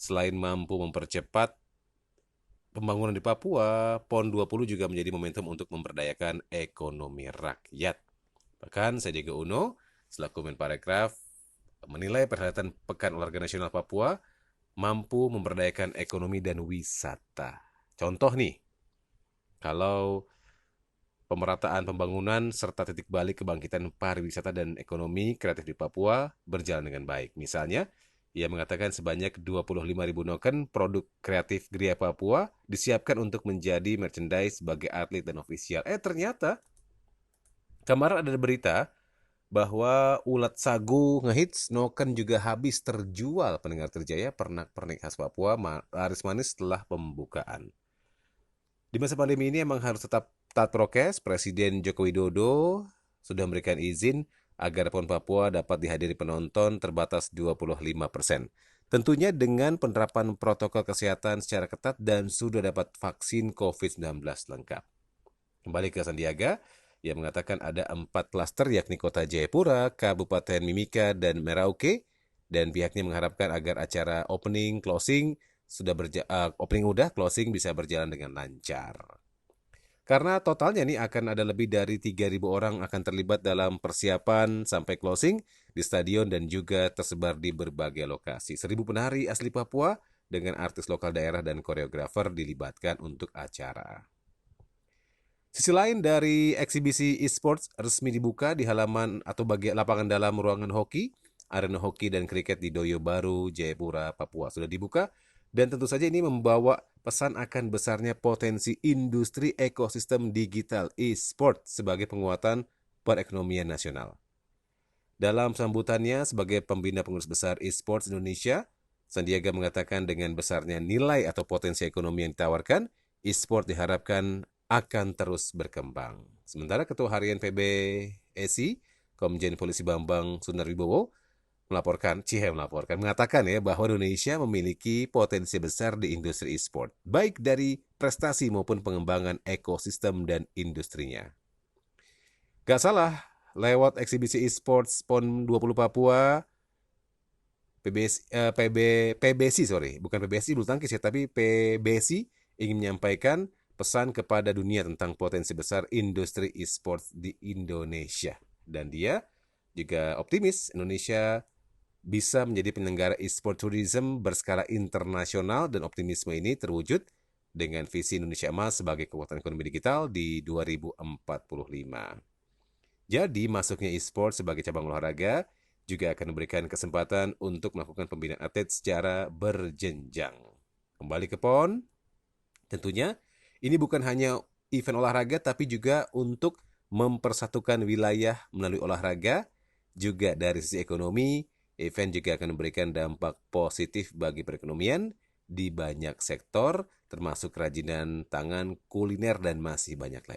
Selain mampu mempercepat pembangunan di Papua, PON 20 juga menjadi momentum untuk memberdayakan ekonomi rakyat. Bahkan Sandiaga Uno, selaku Menparekraf, menilai perhelatan Pekan Olahraga Nasional Papua mampu memberdayakan ekonomi dan wisata. Contoh nih, kalau pemerataan pembangunan serta titik balik kebangkitan pariwisata dan ekonomi kreatif di Papua berjalan dengan baik. Misalnya, ia mengatakan sebanyak 25.000 noken produk kreatif Gria Papua disiapkan untuk menjadi merchandise sebagai atlet dan ofisial. Ternyata kemarin ada berita bahwa ulat sagu ngehits, noken juga habis terjual. Pendengar terjaya, pernak-pernik khas Papua laris manis setelah pembukaan. Di masa pandemi ini emang harus tetap taat prokes. Presiden Joko Widodo sudah memberikan izin agar PON Papua dapat dihadiri penonton terbatas 25%. Tentunya dengan penerapan protokol kesehatan secara ketat dan sudah dapat vaksin COVID-19 lengkap. Kembali ke Sandiaga, ia mengatakan ada 4 klaster yakni Kota Jayapura, Kabupaten Mimika, dan Merauke. Dan pihaknya mengharapkan agar acara opening, closing, opening udah, closing bisa berjalan dengan lancar. Karena totalnya nih akan ada lebih dari 3.000 orang akan terlibat dalam persiapan sampai closing di stadion dan juga tersebar di berbagai lokasi. 1.000 penari asli Papua dengan artis lokal daerah dan koreografer dilibatkan untuk acara. Sisi lain dari eksibisi e-sports resmi dibuka di halaman atau bagian lapangan dalam ruangan hoki, arena hoki dan kriket di Doyo Baru, Jayapura, Papua sudah dibuka. Dan tentu saja ini membawa pesan akan besarnya potensi industri ekosistem digital e-sport sebagai penguatan perekonomian nasional. Dalam sambutannya sebagai pembina pengurus besar e-sports Indonesia, Sandiaga mengatakan dengan besarnya nilai atau potensi ekonomi yang ditawarkan, e-sport diharapkan akan terus berkembang. Sementara Ketua Harian PBSI, Komjen Polisi Bambang Sunarwibowo, mengatakan ya bahwa Indonesia memiliki potensi besar di industri e-sport, baik dari prestasi maupun pengembangan ekosistem dan industrinya. Gak salah, lewat eksibisi e-sports PON 20 Papua, bukan PBSI bulu tangkis ya, tapi PBSI ingin menyampaikan pesan kepada dunia tentang potensi besar industri e-sports di Indonesia. Dan dia juga optimis Indonesia bisa menjadi penyelenggara e-sport tourism berskala internasional dan optimisme ini terwujud dengan visi Indonesia Emas sebagai kekuatan ekonomi digital di 2045. Jadi masuknya e-sport sebagai cabang olahraga juga akan memberikan kesempatan untuk melakukan pembinaan atlet secara berjenjang. Kembali ke PON, tentunya ini bukan hanya event olahraga tapi juga untuk mempersatukan wilayah melalui olahraga. Juga dari sisi ekonomi, event juga akan memberikan dampak positif bagi perekonomian di banyak sektor, termasuk kerajinan tangan, kuliner, dan masih banyak lain.